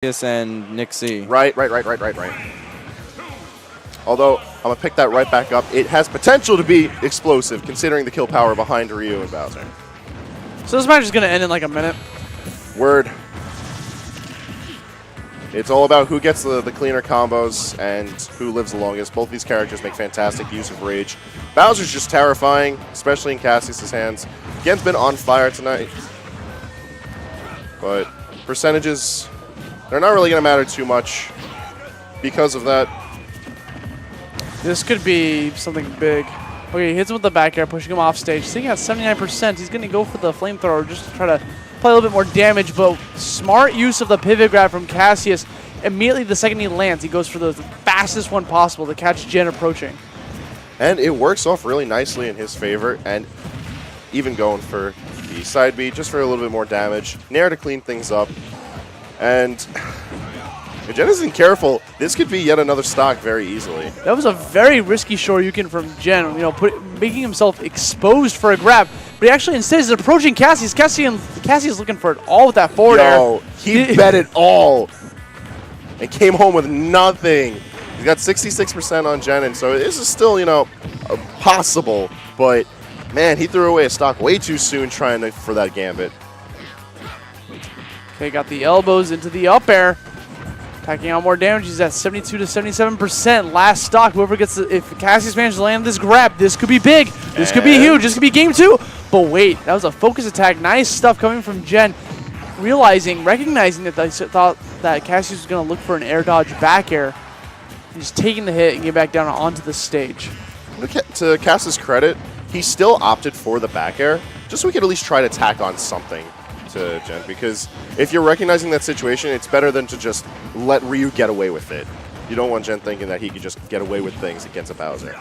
Cassius and Nick C. Right. Although, I'm going to pick that right back up. It has potential to be explosive, considering the kill power behind Ryu and Bowser. So this match is going to end in like a minute. Word. It's all about who gets the cleaner combos and who lives the longest. Both these characters make fantastic use of rage. Bowser's just terrifying, especially in Cassius' hands. Gen's been on fire tonight. But percentages, they're not really going to matter too much because of that. This could be something big. Okay, he hits him with the back air, pushing him off stage. Sitting at 79%, he's going to go for the flamethrower just to try to play a little bit more damage, but smart use of the pivot grab from Cassius. Immediately the second he lands, he goes for the fastest one possible to catch Gen approaching. And it works off really nicely in his favor, and even going for the side B just for a little bit more damage. Nair to clean things up. And if Gen isn't careful, this could be yet another stock very easily. That was a very risky Shoryuken from Gen, making himself exposed for a grab. But he actually instead is approaching Cassius. Cassius looking for it all with that forward air. He bet it all and came home with nothing. He's got 66% on Gen, and so this is still, possible. But, man, he threw away a stock way too soon trying for that gambit. Okay, got the elbows into the up air. Tacking on more damage. He's at 72 to 77%. Last stock. Whoever gets if Cassius manages to land this grab, this could be big. This could be huge. This could be game 2. But wait, that was a focus attack. Nice stuff coming from Gen. Recognizing that they thought that Cassius was going to look for an air dodge back air. He's taking the hit and get back down onto the stage. To Cass's credit, he still opted for the back air, just so we could at least try to tack on something to Gen, because if you're recognizing that situation, it's better than to just let Ryu get away with it. You don't want Gen thinking that he could just get away with things against a Bowser.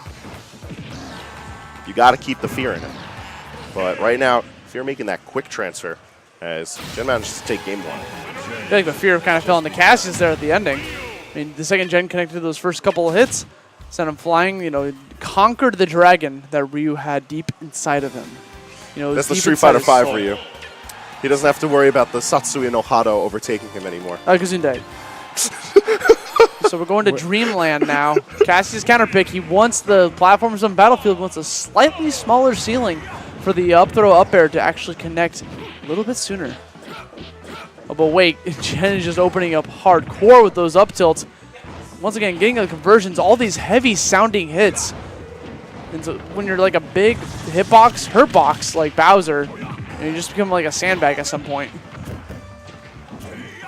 You got to keep the fear in it. But right now, Fear making that quick transfer as Gen manages to take game 1. I feel like the fear kind of fell into Cassius there at the ending. I mean, the second Gen connected to those first couple of hits, sent him flying, conquered the dragon that Ryu had deep inside of him. That's the Street Fighter V Ryu. He doesn't have to worry about the Satsui no Hado overtaking him anymore. Gesundheit. So we're going to Dreamland now. Cassius counterpick. He wants the platforms on Battlefield, wants a slightly smaller ceiling for the up throw up air to actually connect a little bit sooner. Oh, but wait, Gen is just opening up hardcore with those up tilts. Once again, getting the conversions, all these heavy sounding hits. And so when you're like a big hitbox, hurt box like Bowser, you just become like a sandbag at some point.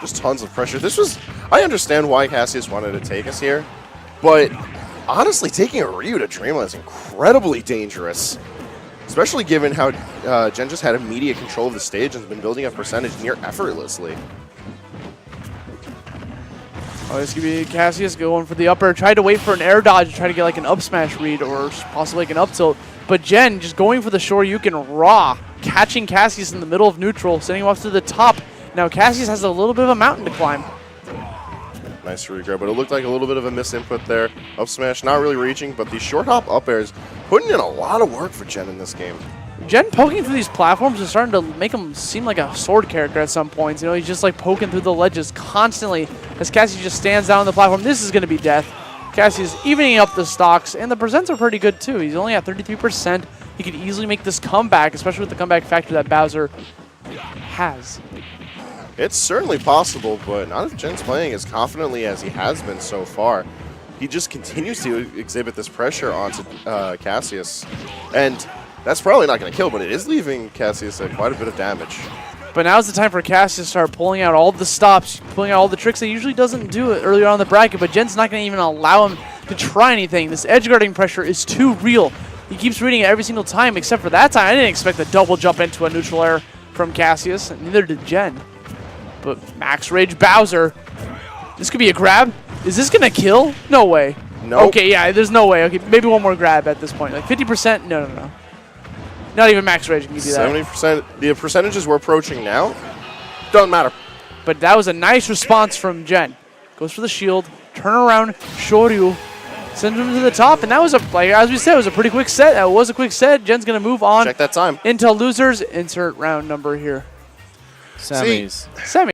Just tons of pressure. I understand why Cassius wanted to take us here, but honestly, taking a Ryu to Dreamland is incredibly dangerous. Especially given how Gen just had immediate control of the stage and has been building up percentage near effortlessly. Oh, this could be Cassius going for the up air. Tried to wait for an air dodge to try to get like an up smash read or possibly like an up tilt. But Gen just going for the Shoryuken raw, catching Cassius in the middle of neutral, sending him up to the top. Now Cassius has a little bit of a mountain to climb. Nice regrab, but it looked like a little bit of a misinput there. Up smash, not really reaching, but these short hop up airs putting in a lot of work for Gen in this game. Gen poking through these platforms is starting to make him seem like a sword character at some points. He's just like poking through the ledges constantly as Cassius just stands down on the platform. This is going to be death. Cassius evening up the stocks, and the percents are pretty good too. He's only at 33%. He could easily make this comeback, especially with the comeback factor that Bowser has. It's certainly possible, but not if Gen's playing as confidently as he has been so far. He just continues to exhibit this pressure onto Cassius. And that's probably not going to kill, but it is leaving Cassius quite a bit of damage. But now's the time for Cassius to start pulling out all the stops, pulling out all the tricks that he usually doesn't do it earlier on in the bracket, but Gen's not going to even allow him to try anything. This edge guarding pressure is too real. He keeps reading it every single time, except for that time. I didn't expect the double jump into a neutral air from Cassius, and neither did Gen. But Max Rage Bowser, this could be a grab. Is this going to kill? No way. Nope. Okay, yeah, there's no way. Okay, maybe one more grab at this point. Like 50%? No. Not even Max Rage can give you that. 70%. The percentages we're approaching now don't matter. But that was a nice response from Gen. Goes for the shield, turn around, Shoryu, sends him to the top, and that was as we said, it was a pretty quick set. That was a quick set. Gen's going to move on. Check that time. Into losers. Insert round number here. Semis. Semi.